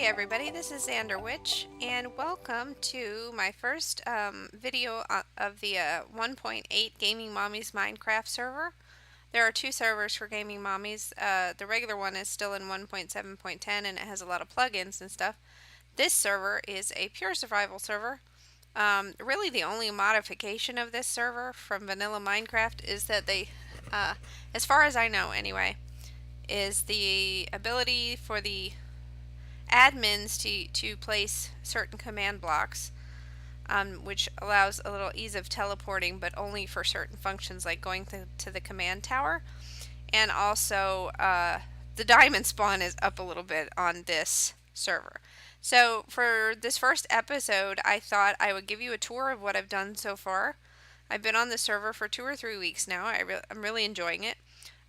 everybody, this is Xander Witch, and welcome to my first video of the 1.8 Gaming Mommies Minecraft server. There are two servers for Gaming Mommies. The regular one is still in 1.7.10 and it has a lot of plugins and stuff. This server is a pure survival server. Really the only modification of this server from vanilla Minecraft is that they, as far as I know anyway, is the ability for the admins to place certain command blocks, which allows a little ease of teleporting, but only for certain functions like going to the command tower. And also, the diamond spawn is up a little bit on this server. So for this first episode, I thought I would give you a tour of what I've done so far. I've been on the server for 2 or 3 weeks now. I'm really enjoying it.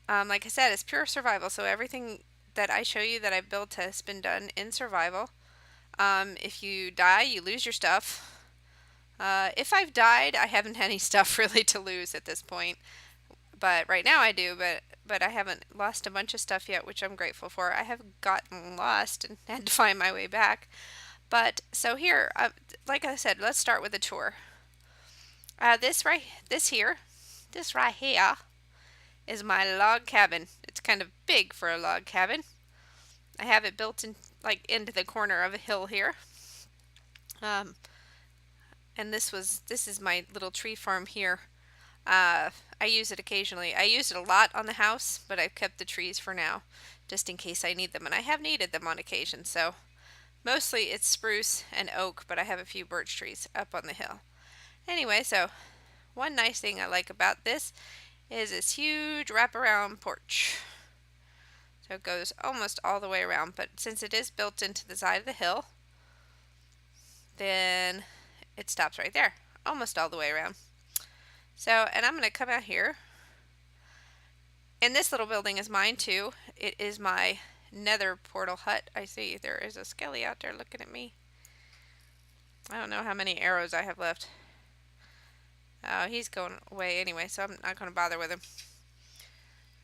Like I said, it's pure survival, so everything that I show you that I've built has been done in survival. If you die, you lose your stuff. If I've died, I haven't had any stuff really to lose at this point. But right now I do, but I haven't lost a bunch of stuff yet, which I'm grateful for. I have gotten lost and had to find my way back. But so here, like I said, let's start with a tour. This right here is my log cabin. It's kind of big for a log cabin. I have it built in into the corner of a hill here. And this is my little tree farm here. I use it occasionally. I use it a lot on the house, but I've kept the trees for now, just in case I need them, and I have needed them on occasion. So mostly it's spruce and oak, but I have a few birch trees up on the hill. Anyway, so one nice thing I like about this is this huge wraparound porch. So it goes almost all the way around, but since it is built into the side of the hill, then it stops right there, almost all the way around. So, and I'm going to come out here, and this little building is mine too. It is my nether portal hut. I see there is a skelly out there looking at me. I don't know how many arrows I have left. He's going away anyway, so I'm not going to bother with him.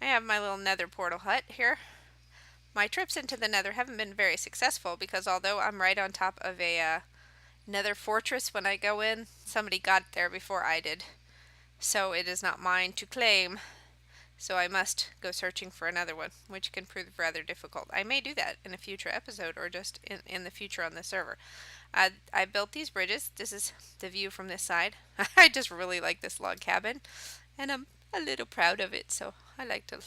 I have my little nether portal hut here. My trips into the nether haven't been very successful because although I'm right on top of a nether fortress when I go in, somebody got there before I did. So it is not mine to claim. So I must go searching for another one, which can prove rather difficult. I may do that in a future episode or just in the future on the server. I built these bridges. This is the view from this side. I just really like this log cabin, and I'm a little proud of it, so I like to.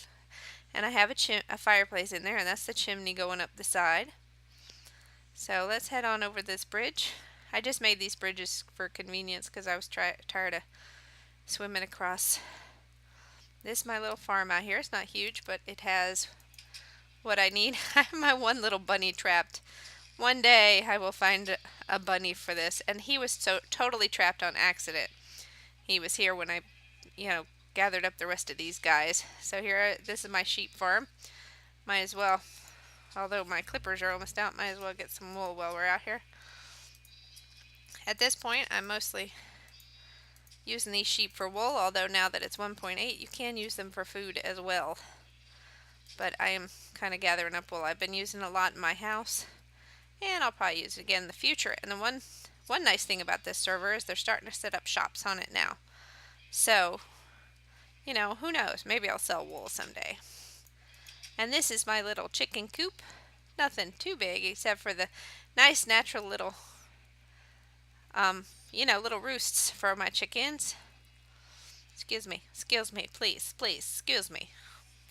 And I have a fireplace in there, and that's the chimney going up the side. So let's head on over this bridge. I just made these bridges for convenience because I was tired of swimming across. This is my little farm out here. It's not huge, but it has what I need. I have my one little bunny trapped. One day I will find a bunny for this, and he was so totally trapped on accident. He was here when I, gathered up the rest of these guys. So here, this is my sheep farm. Might as well, although my clippers are almost out, might as well get some wool while we're out here. At this point, I'm mostly using these sheep for wool, although now that it's 1.8, you can use them for food as well. But I am kind of gathering up wool. I've been using a lot in my house, and I'll probably use it again in the future. And the one nice thing about this server is they're starting to set up shops on it now. So, who knows? Maybe I'll sell wool someday. And this is my little chicken coop. Nothing too big except for the nice natural little, little roosts for my chickens. Excuse me, please, excuse me.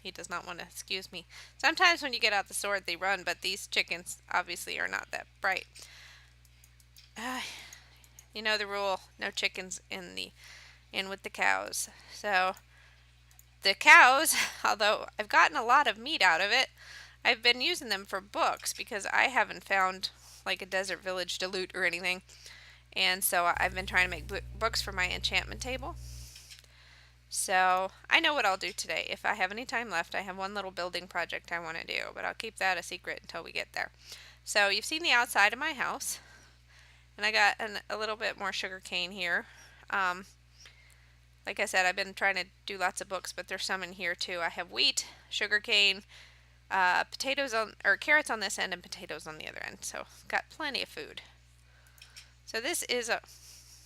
He does not want to excuse me. Sometimes when you get out the sword, they run, but these chickens obviously are not that bright. You know the rule: no chickens in with the cows. So the cows, although I've gotten a lot of meat out of it, I've been using them for books because I haven't found like a desert village to loot or anything, and so I've been trying to make books for my enchantment table. So I know what I'll do today. If I have any time left, I have one little building project I want to do, but I'll keep that a secret until we get there. So you've seen the outside of my house, and I got a little bit more sugar cane here. Like I said, I've been trying to do lots of books, but there's some in here too. I have wheat, sugar cane, potatoes on, or carrots on this end and potatoes on the other end. So got plenty of food. So this is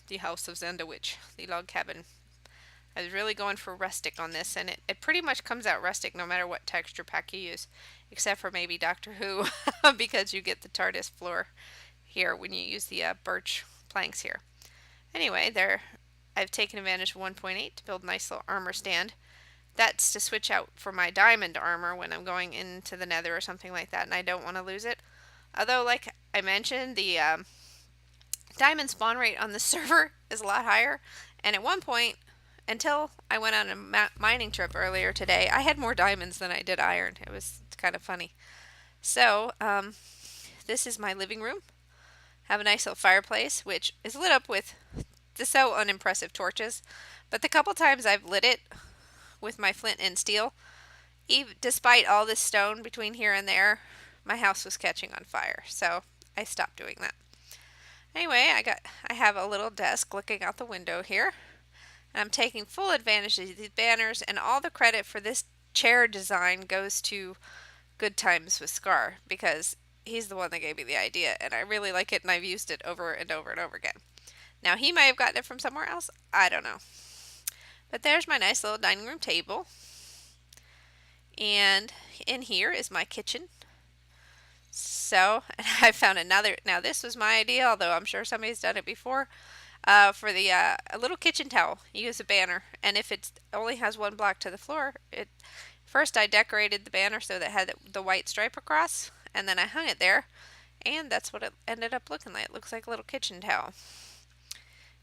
the house of Zendawitch, the log cabin. I was really going for rustic on this, and it pretty much comes out rustic no matter what texture pack you use, except for maybe Doctor Who, because you get the TARDIS floor here when you use the birch planks here. Anyway, there, I've taken advantage of 1.8 to build a nice little armor stand. That's to switch out for my diamond armor when I'm going into the nether or something like that, and I don't want to lose it. Although, like I mentioned, the diamond spawn rate on the server is a lot higher, and at one point, until I went on a mining trip earlier today, I had more diamonds than I did iron. It was kind of funny. So, this is my living room. Have a nice little fireplace, which is lit up with the so unimpressive torches. But the couple times I've lit it with my flint and steel, despite all this stone between here and there, my house was catching on fire. So I stopped doing that. Anyway, I have a little desk looking out the window here. And I'm taking full advantage of these banners, and all the credit for this chair design goes to Good Times with Scar, because he's the one that gave me the idea, and I really like it, and I've used it over and over and over again. Now, he might have gotten it from somewhere else. I don't know. But there's my nice little dining room table. And in here is my kitchen. So, and I found another. Now, this was my idea, although I'm sure somebody's done it before. For the a little kitchen towel, you use a banner, and if it only has one block to the floor, first I decorated the banner so that it had the white stripe across, and then I hung it there, and that's what it ended up looking like. It looks like a little kitchen towel.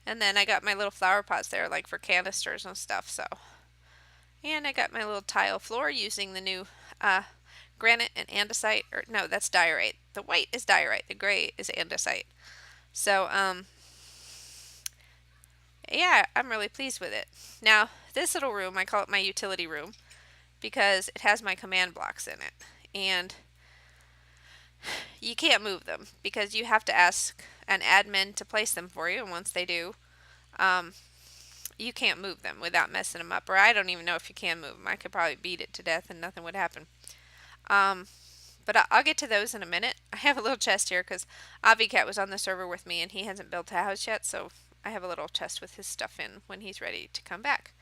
And then I got my little flower pots there, like for canisters and stuff. So, and I got my little tile floor using the new granite and andesite. Or no, that's diorite. The white is diorite. The gray is andesite. So, yeah, I'm really pleased with it. Now, this little room, I call it my utility room because it has my command blocks in it. And you can't move them because you have to ask an admin to place them for you. And once they do, you can't move them without messing them up. Or I don't even know if you can move them. I could probably beat it to death and nothing would happen. But I'll get to those in a minute. I have a little chest here because Avicat was on the server with me and he hasn't built a house yet. So I have a little chest with his stuff in when he's ready to come back.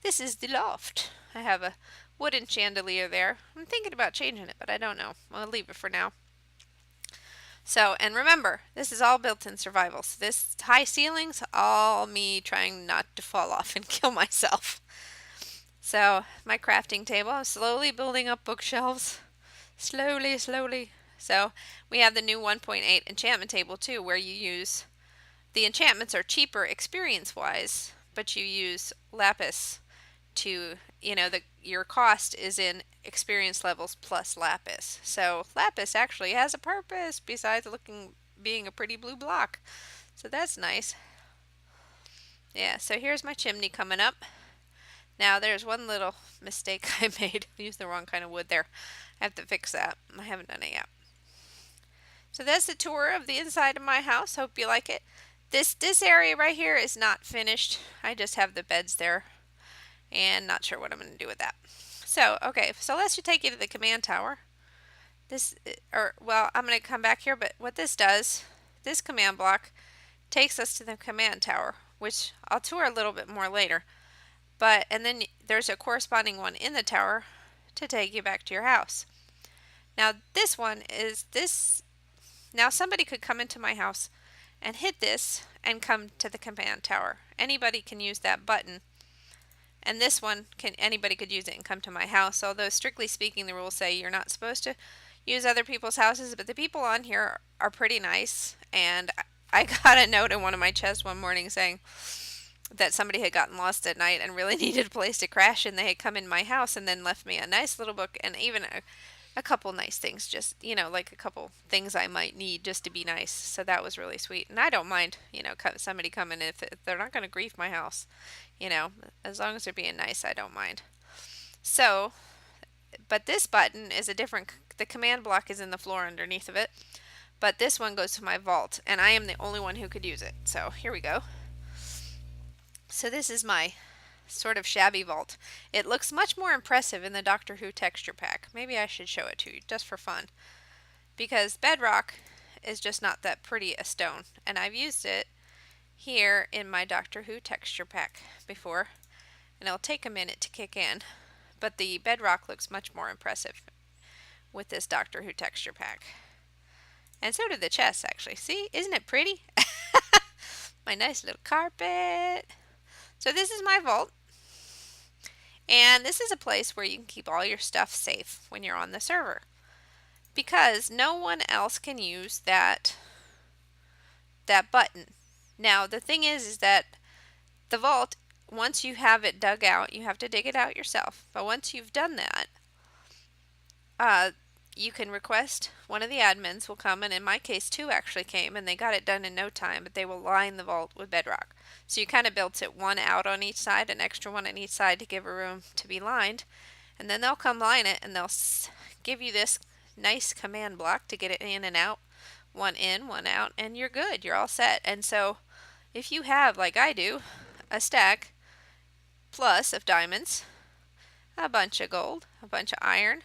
This is the loft. I have a wooden chandelier there. I'm thinking about changing it, but I don't know. I'll leave it for now. So, and remember, this is all built in survival. So this high ceilings, all me trying not to fall off and kill myself. So, my crafting table, I'm slowly building up bookshelves. Slowly, slowly. So, we have the new 1.8 enchantment table too, where you use, the enchantments are cheaper experience-wise, but you use lapis to, your cost is in experience levels plus lapis. So lapis actually has a purpose besides being a pretty blue block. So that's nice. Yeah, so here's my chimney coming up. Now there's one little mistake I made. I used the wrong kind of wood there. I have to fix that. I haven't done it yet. So that's the tour of the inside of my house. Hope you like it. This area right here is not finished. I just have the beds there. And not sure what I'm going to do with that. So, okay, so let's just take you to the command tower. I'm going to come back here, but what this does, this command block takes us to the command tower, which I'll tour a little bit more later. And then there's a corresponding one in the tower to take you back to your house. Now, this one is this. Now, somebody could come into my house and hit this and come to the command tower. Anybody can use that button. And this one, anybody could use it and come to my house. Although, strictly speaking, the rules say you're not supposed to use other people's houses. But the people on here are pretty nice. And I got a note in one of my chests one morning saying that somebody had gotten lost at night and really needed a place to crash. And they had come in my house and then left me a nice little book and even a couple nice things. Just, like a couple things I might need just to be nice. So that was really sweet. And I don't mind, somebody coming if they're not going to grief my house. As long as they're being nice, I don't mind. So, but this button is the command block is in the floor underneath of it. But this one goes to my vault, and I am the only one who could use it. So, here we go. So, this is my sort of shabby vault. It looks much more impressive in the Doctor Who texture pack. Maybe I should show it to you just for fun. Because bedrock is just not that pretty a stone. And I've used it here in my Doctor Who texture pack before. And it'll take a minute to kick in. But the bedrock looks much more impressive with this Doctor Who texture pack. And so did the chest, actually. See? Isn't it pretty? My nice little carpet. So this is my vault. And this is a place where you can keep all your stuff safe when you're on the server. Because no one else can use that button. Now, the thing is that the vault, once you have it dug out, you have to dig it out yourself. But once you've done that, you can request one of the admins will come, and in my case, two actually came, and they got it done in no time, but they will line the vault with bedrock. So you kind of built it one out on each side, an extra one on each side to give a room to be lined, and then they'll come line it, and they'll give you this nice command block to get it in and out, one in, one out, and you're good. You're all set. And so if you have, like I do, a stack plus of diamonds, a bunch of gold, a bunch of iron.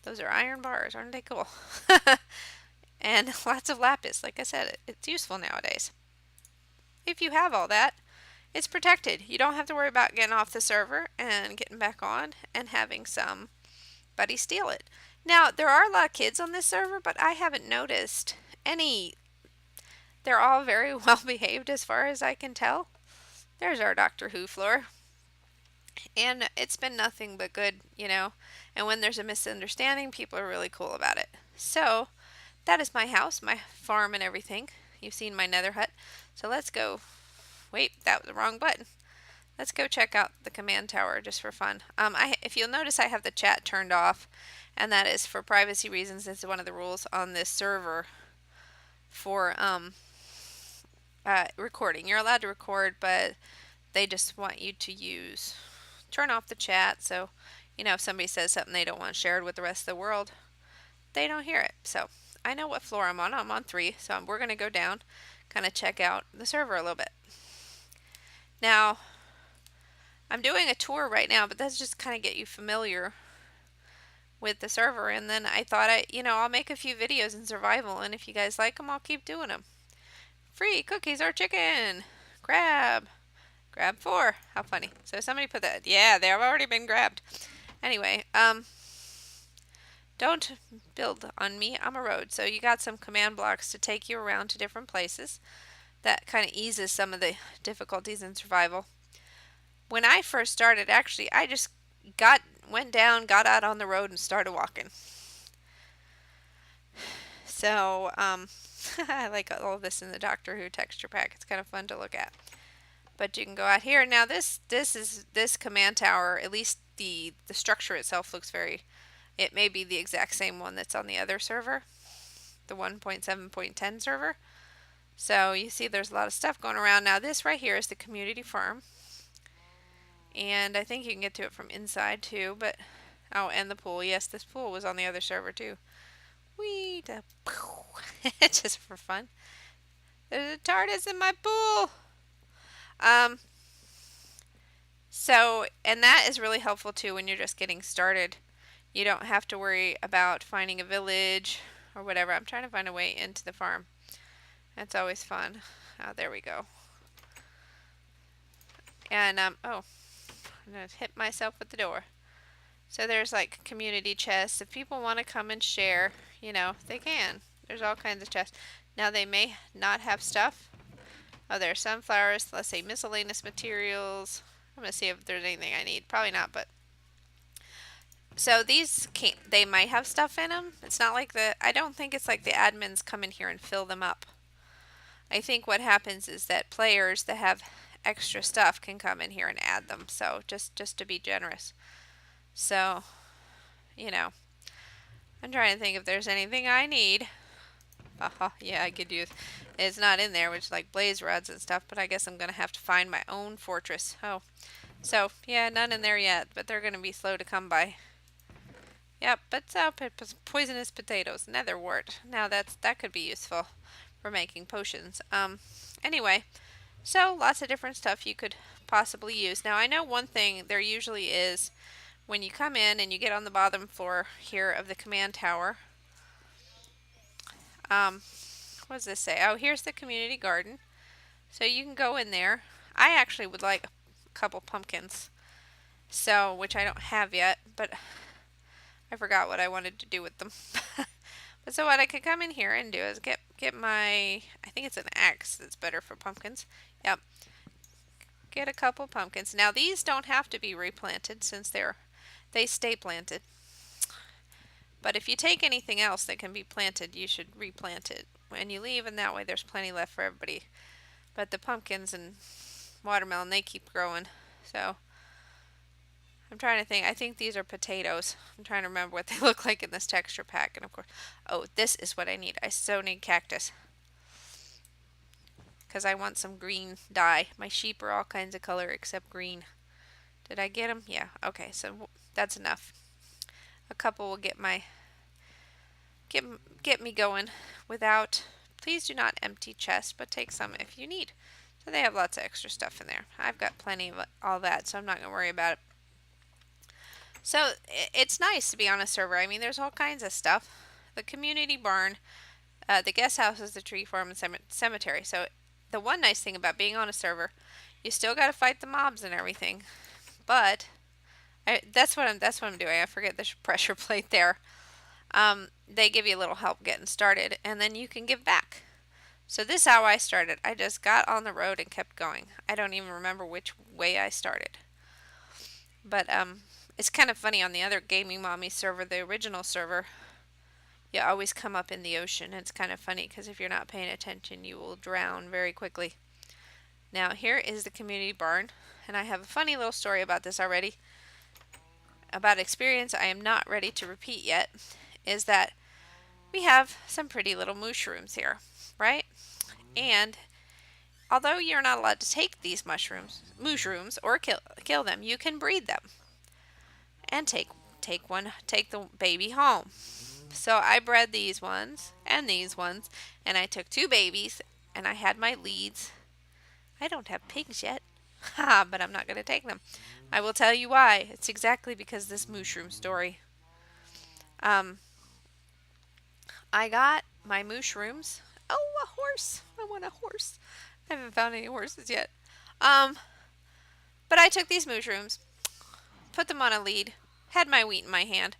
Those are iron bars, aren't they cool? And lots of lapis. Like I said, it's useful nowadays. If you have all that, it's protected. You don't have to worry about getting off the server and getting back on and having somebody steal it. Now, there are a lot of kids on this server, but I haven't noticed any. They're all very well behaved as far as I can tell. There's our Doctor Who floor. And it's been nothing but good, And when there's a misunderstanding, people are really cool about it. So, that is my house, my farm and everything. You've seen my nether hut. So let's go. Wait, that was the wrong button. Let's go check out the command tower just for fun. If you'll notice, I have the chat turned off. And that is for privacy reasons. It's one of the rules on this server for recording. You're allowed to record, but they just want you to turn off the chat, so if somebody says something they don't want shared with the rest of the world, they don't hear it. So I know what floor I'm on. I'm on 3, so we're going to go down, kind of check out the server a little bit. Now, I'm doing a tour right now, but that's just kind of get you familiar with the server, and then I thought I'll make a few videos in survival, and if you guys like them, I'll keep doing them. Free cookies or chicken. Grab 4. How funny. So somebody put that. Yeah, they have already been grabbed. Anyway, don't build on me. I'm a road. So you got some command blocks to take you around to different places. That kind of eases some of the difficulties in survival. When I first started, actually, I just went down, got out on the road, and started walking. So, I like all of this in the Doctor Who texture pack. It's kind of fun to look at. But you can go out here. Now this command tower, at least the structure itself looks it may be the exact same one that's on the other server, the 1.7.10 server. So you see there's a lot of stuff going around. Now this right here is the community farm. And I think you can get to it from inside too, but and the pool. Yes, this pool was on the other server too. Just for fun. There's a TARDIS in my pool. So, and that is really helpful too when you're just getting started. You don't have to worry about finding a village or whatever. I'm trying to find a way into the farm. That's always fun. Oh, there we go. And, I'm going to hit myself with the door. So there's like community chests. If people want to come and share, they can. There's all kinds of chests. Now they may not have stuff. Oh, there's sunflowers. Let's say miscellaneous materials. I'm going to see if there's anything I need. Probably not, but. So these they might have stuff in them. It's not like I don't think it's like the admins come in here and fill them up. I think what happens is that players that have extra stuff can come in here and add them. So just to be generous. So, I'm trying to think if there's anything I need. Yeah, I could use. It's not in there, which is like blaze rods and stuff, but I guess I'm going to have to find my own fortress. Oh, so, yeah, none in there yet, but they're going to be slow to come by. Yep, but poisonous potatoes, nether wart. Now that could be useful for making potions. Anyway, so lots of different stuff you could possibly use. Now I know one thing there usually is when you come in and you get on the bottom floor here of the command tower. What does this say? Oh, here's the community garden. So you can go in there. I actually would like a couple pumpkins, so which I don't have yet, but I forgot what I wanted to do with them. But so what I could come in here and do is get my, I think it's an axe that's better for pumpkins. Yep. Get a couple pumpkins. Now these don't have to be replanted since they stay planted. But if you take anything else that can be planted, you should replant it when you leave, and that way there's plenty left for everybody. But the pumpkins and watermelon, they keep growing. So I'm trying to think. I think these are potatoes. I'm trying to remember what they look like in this texture pack. And of course, oh, this is what I need. I so need cactus, because I want some green dye. My sheep are all kinds of color except green. Did I get them? Yeah. Okay, so that's enough. A couple will get me going without. Please do not empty chest, but take some if you need. So they have lots of extra stuff in there. I've got plenty of all that, so I'm not going to worry about it. So it's nice to be on a server. I mean, there's all kinds of stuff. The community barn, the guest houses, the tree farm, and cemetery. So the one nice thing about being on a server, you still got to fight the mobs and everything. But that's what I'm doing. I forget the pressure plate there. They give you a little help getting started, and then you can give back. So this is how I started. I just got on the road and kept going. I don't even remember which way I started. But it's kind of funny on the other Gaming Mommies server, the original server, you always come up in the ocean. It's kind of funny because if you're not paying attention, you will drown very quickly. Now here is the community barn, and I have a funny little story about this already. About experience I am not ready to repeat yet, is that we have some pretty little mushrooms here, right? And although you're not allowed to take these mushrooms or kill them, you can breed them and take the baby home. So I bred these ones, and I took 2 babies, and I had my leads. I don't have pigs yet, but I'm not going to take them. I will tell you why. It's exactly because of this mushroom story. I got my mushrooms. Oh, a horse! I want a horse. I haven't found any horses yet. But I took these mushrooms, put them on a lead, had my wheat in my hand.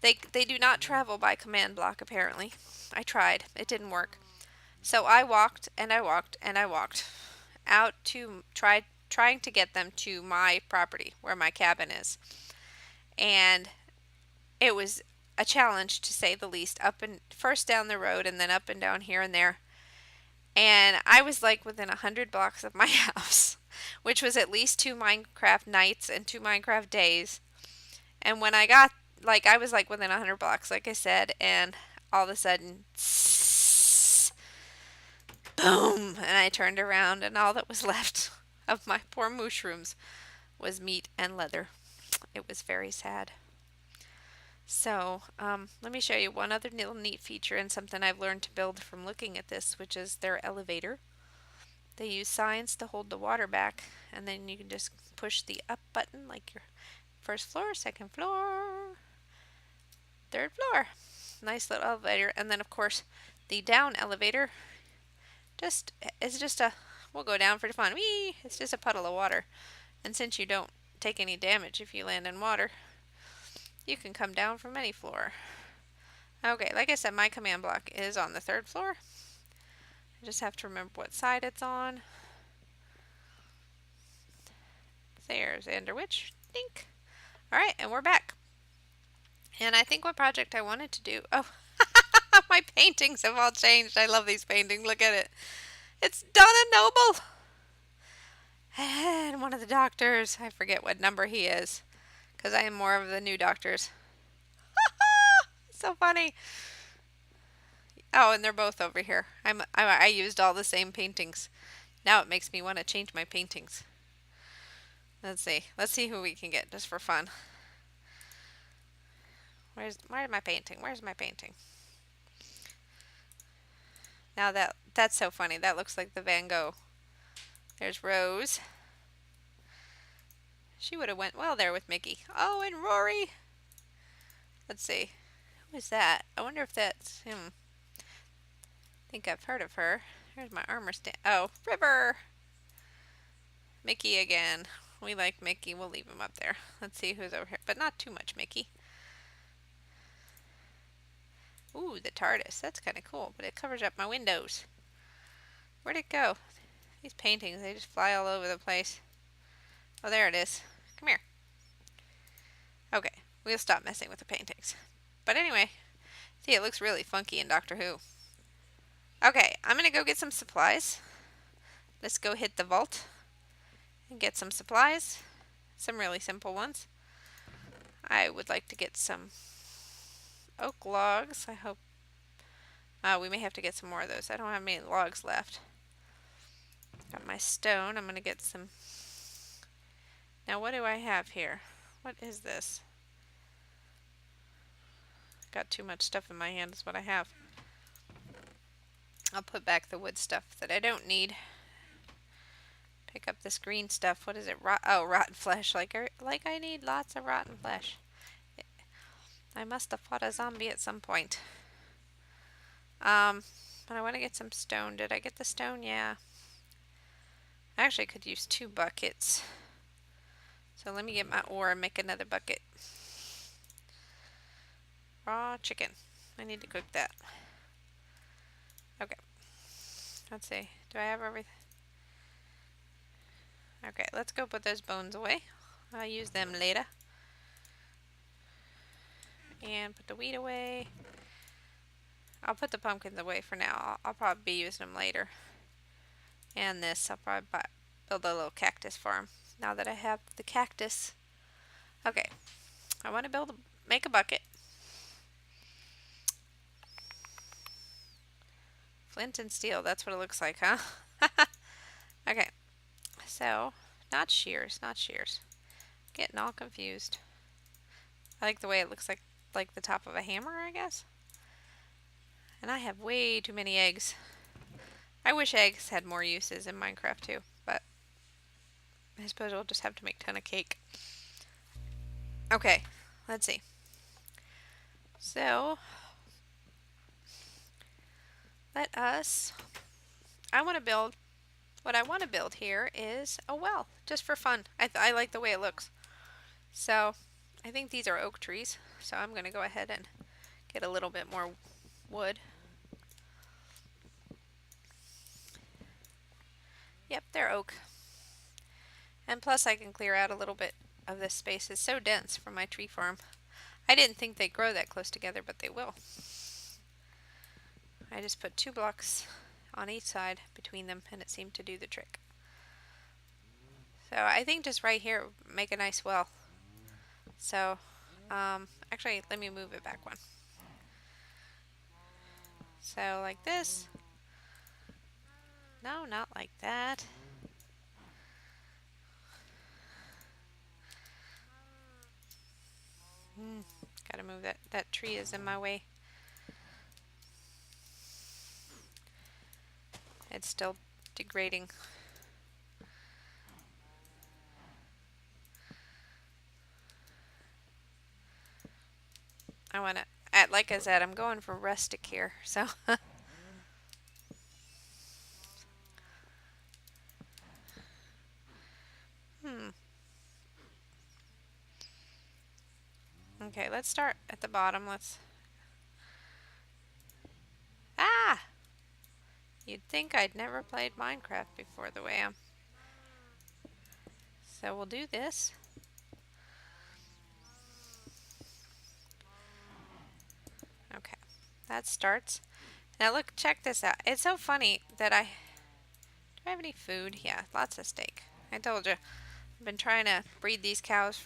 They do not travel by command block, apparently. I tried. It didn't work. So I walked and I walked and I walked out to trying to get them to my property where my cabin is. And it was a challenge, to say the least, first down the road and then up and down here and there. And I was like within 100 blocks of my house, which was at least 2 Minecraft nights and 2 Minecraft days. And when I got, I was like within 100 blocks, like I said, and all of a sudden, boom, and I turned around, and all that was left of my poor mushrooms was meat and leather. It was very sad. So, let me show you one other little neat feature and something I've learned to build from looking at this, which is their elevator. They use signs to hold the water back, and then you can just push the up button, like your first floor, second floor, third floor. Nice little elevator. And then, of course, the down elevator we'll go down for fun. Whee! It's just a puddle of water. And since you don't take any damage if you land in water, you can come down from any floor. Okay, like I said, my command block is on the 3rd floor. I just have to remember what side it's on. There's Ender Witch. Dink. Alright, and we're back. And I think what project I wanted to do... Oh, my paintings have all changed. I love these paintings. Look at it. It's Donna Noble. And one of the doctors. I forget what number he is, because I am more of the new doctors. So funny. Oh, and they're both over here. I used all the same paintings. Now it makes me want to change my paintings. Let's see who we can get just for fun. Where's my painting? Where's my painting? Now that's so funny. That looks like the Van Gogh. There's Rose. She would have went well there with Mickey. Oh, and Rory. Let's see. Who is that? I wonder if that's him. I think I've heard of her. Here's my armor stand. Oh, River. Mickey again. We like Mickey. We'll leave him up there. Let's see who's over here. But not too much Mickey. Ooh, the TARDIS. That's kind of cool, but it covers up my windows. Where'd it go? These paintings, they just fly all over the place. Oh, there it is. Come here. Okay, we'll stop messing with the paintings. But anyway, see, it looks really funky in Doctor Who. Okay, I'm going to go get some supplies. Let's go hit the vault and get some supplies. Some really simple ones. I would like to get some oak logs. I hope we may have to get some more of those. I don't have many logs left. Got my stone. I'm going to get some. Now, what do I have here? What is this? Got too much stuff in my hand is what I have. I'll put back the wood stuff that I don't need. Pick up this green stuff. What is it? Rotten flesh. Like I need lots of rotten flesh. I must have fought a zombie at some point. But I want to get some stone. Did I get the stone? Yeah. I actually could use 2 buckets. So let me get my ore and make another bucket. Raw chicken. I need to cook that. Okay. Let's see. Do I have everything? Okay, let's go put those bones away. I'll use them later. And put the wheat away. I'll put the pumpkins away for now. I'll probably be using them later. And this, I'll probably build a little cactus farm now that I have the cactus. Okay, I want to make a bucket. Flint and steel, that's what it looks like, huh? Okay, so, not shears. Getting all confused. I like the way it looks like the top of a hammer, I guess. And I have way too many eggs. I wish eggs had more uses in Minecraft too, but I suppose we'll just have to make a ton of cake. Okay, let's see. So, what I want to build here is a well, just for fun. I like the way it looks. So, I think these are oak trees, so I'm going to go ahead and get a little bit more wood. Yep, they're oak. And plus I can clear out a little bit of this space. It's so dense from my tree farm. I didn't think they'd grow that close together, but they will. I just put 2 blocks on each side between them, and it seemed to do the trick. So I think just right here make a nice well. So, actually, let me move it back one. So like this. No, not like that. Gotta move that. That tree is in my way. It's still degrading. I want to, like I said, I'm going for rustic here, so. Okay, let's start at the bottom. Ah! You'd think I'd never played Minecraft before the way I'm. So we'll do this. Okay, that starts. Now look, check this out. It's so funny that do I have any food? Yeah, lots of steak. I told you. I've been trying to breed these cows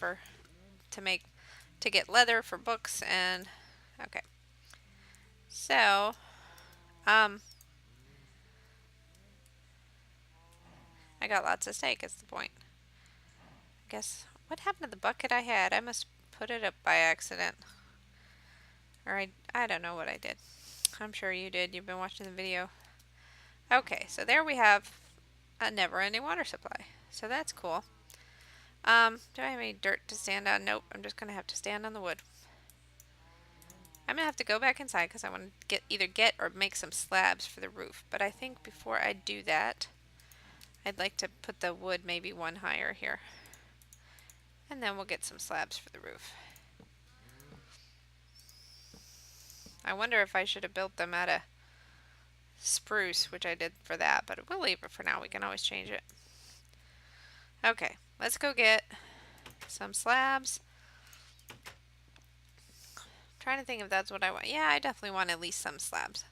to get leather for books and okay. So, I got lots of steak is the point. I guess what happened to the bucket I had? I must put it up by accident. Or I don't know what I did. I'm sure you did. You've been watching the video. Okay, so there we have a never-ending water supply. So that's cool. Do I have any dirt to stand on? Nope, I'm just gonna have to stand on the wood. I'm gonna have to go back inside because I want to either get or make some slabs for the roof. But I think before I do that, I'd like to put the wood maybe one higher here. And then we'll get some slabs for the roof. I wonder if I should have built them out of spruce, which I did for that, but we'll leave it for now. We can always change it. Okay, let's go get some slabs. I'm trying to think if that's what I want. Yeah, I definitely want at least some slabs.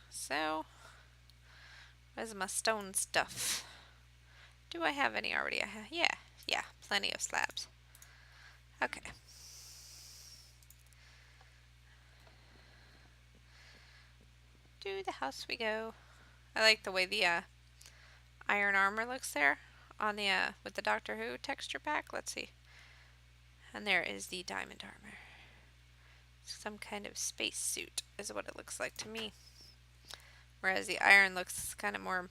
So, where's my stone stuff? Do I have any already? Yeah, plenty of slabs. Okay. To the house we go. I like the way the iron armor looks there on the with the Doctor Who texture pack. Let's see. And there is the diamond armor. Some kind of space suit is what it looks like to me. Whereas the iron looks kind of more,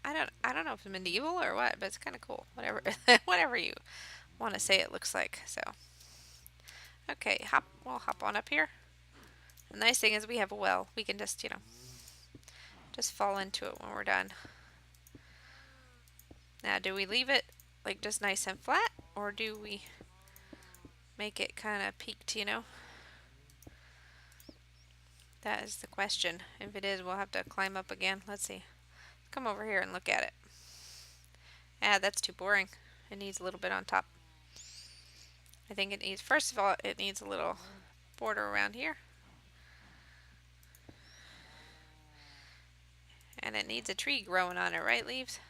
I don't know if it's medieval or what, but it's kind of cool. Whatever whatever you want to say it looks like. So okay, we'll hop on up here. The nice thing is we have a well. We can just, just fall into it when we're done. Now, do we leave it like just nice and flat, or do we make it kind of peaked, That is the question. If it is, we'll have to climb up again. Let's see. Come over here and look at it. Ah, that's too boring. It needs a little bit on top. I think it needs, first of all, it needs a little border around here. And it needs a tree growing on it, right, Leaves?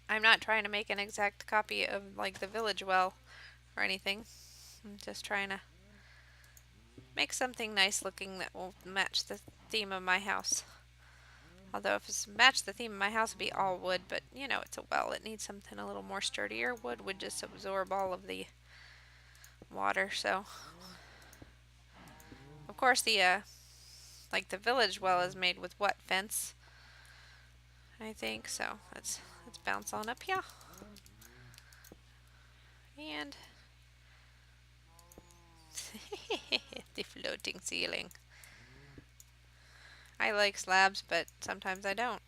I'm not trying to make an exact copy of, like, the village well or anything. I'm just trying to make something nice looking that will match the theme of my house. Although if it's match the theme of my house, it'd be all wood, but it's a well. It needs something a little more sturdier. Wood would just absorb all of the water, so. Of course, the like the village well is made with what, fence? I think so. Let's bounce on up here. And the floating ceiling. I like slabs, but sometimes I don't.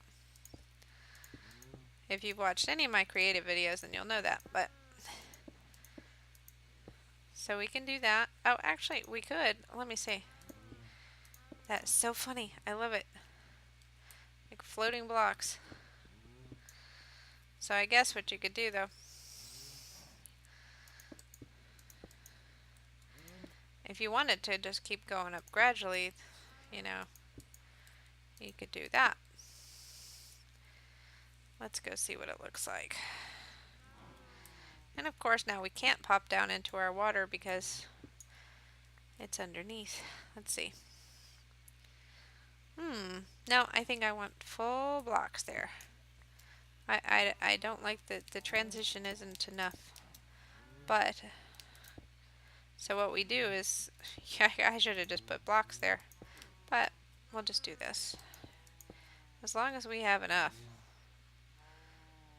If you've watched any of my creative videos, then you'll know that. But so we can do that. Oh, actually, we could. Let me see. That's so funny. I love it. Like floating blocks. So I guess what you could do, though, if you wanted to just keep going up gradually, you could do that. Let's go see what it looks like. And of course now we can't pop down into our water because it's underneath. Let's see. No, I think I want full blocks there. I don't like the transition isn't enough. But, so what we do is, yeah, I should have just put blocks there. But, we'll just do this. As long as we have enough.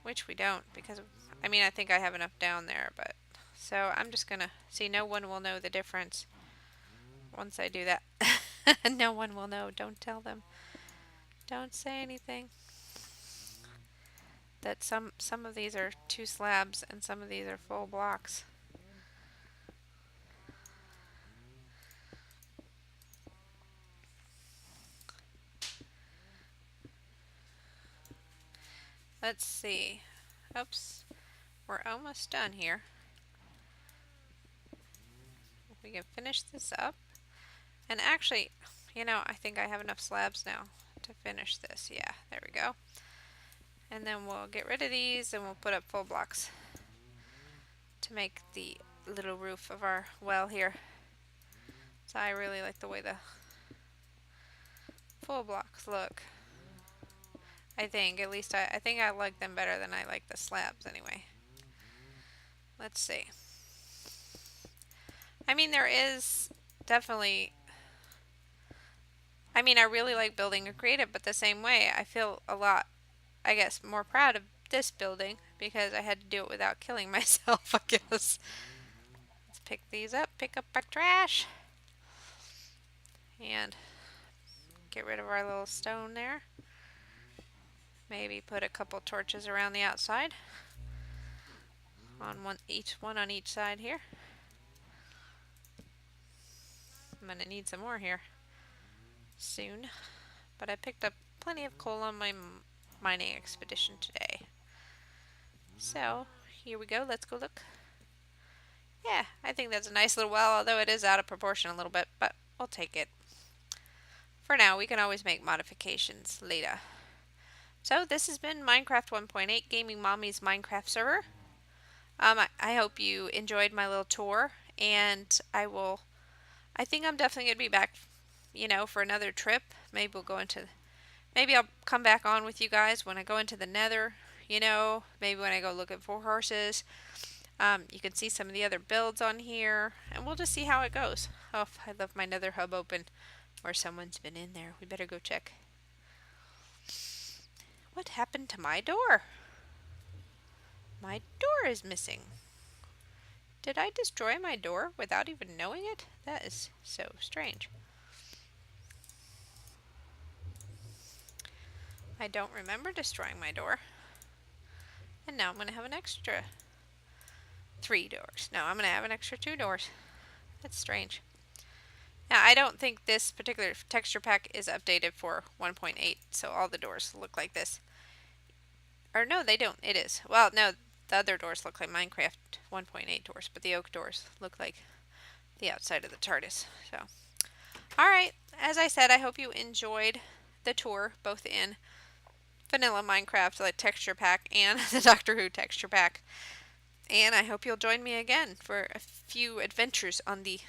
Which we don't, because, I think I have enough down there, but. So, I'm just gonna, see, no one will know the difference once I do that. No one will know. Don't tell them. Don't say anything. That some of these are 2 slabs and some of these are full blocks. Let's see. Oops. We're almost done here. We can finish this up. And actually, I think I have enough slabs now to finish this. Yeah, there we go. And then we'll get rid of these and we'll put up full blocks to make the little roof of our well here. So I really like the way the full blocks look. I think, at least I think I like them better than I like the slabs anyway. Let's see. There is definitely I mean, I really like building a creative, but the same way, I feel a lot, I guess, more proud of this building because I had to do it without killing myself, I guess. Let's pick these up, pick up our trash, and get rid of our little stone there. Maybe put a couple torches around the outside on one on each side here. I'm gonna need some more here soon, but I picked up plenty of coal on my mining expedition today. So here we go. Let's go look. Yeah, I think that's a nice little well, although it is out of proportion a little bit, but we'll take it. For now, we can always make modifications later. So this has been Minecraft 1.8 Gaming Mommies Minecraft server. I hope you enjoyed my little tour, and I think I'm definitely going to be back, for another trip. Maybe I'll come back on with you guys when I go into the nether, maybe when I go looking for horses. You can see some of the other builds on here, and we'll just see how it goes. Oh, I left my nether hub open, or someone's been in there. We better go check. What happened to my door? My door is missing. Did I destroy my door without even knowing it? That is so strange. I don't remember destroying my door. And now I'm going to have an extra 3 doors. No, I'm going to have an extra 2 doors. That's strange. Now, I don't think this particular texture pack is updated for 1.8, so all the doors look like this. Or no, they don't. It is. Well, no, the other doors look like Minecraft 1.8 doors, but the oak doors look like the outside of the TARDIS. So, alright, as I said, I hope you enjoyed the tour, both in vanilla Minecraft, like texture pack, and the Doctor Who texture pack. And I hope you'll join me again for a few adventures on the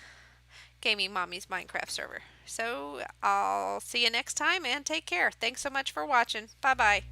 Gaming Mommies Minecraft server. So I'll see you next time, and take care. Thanks so much for watching. Bye bye.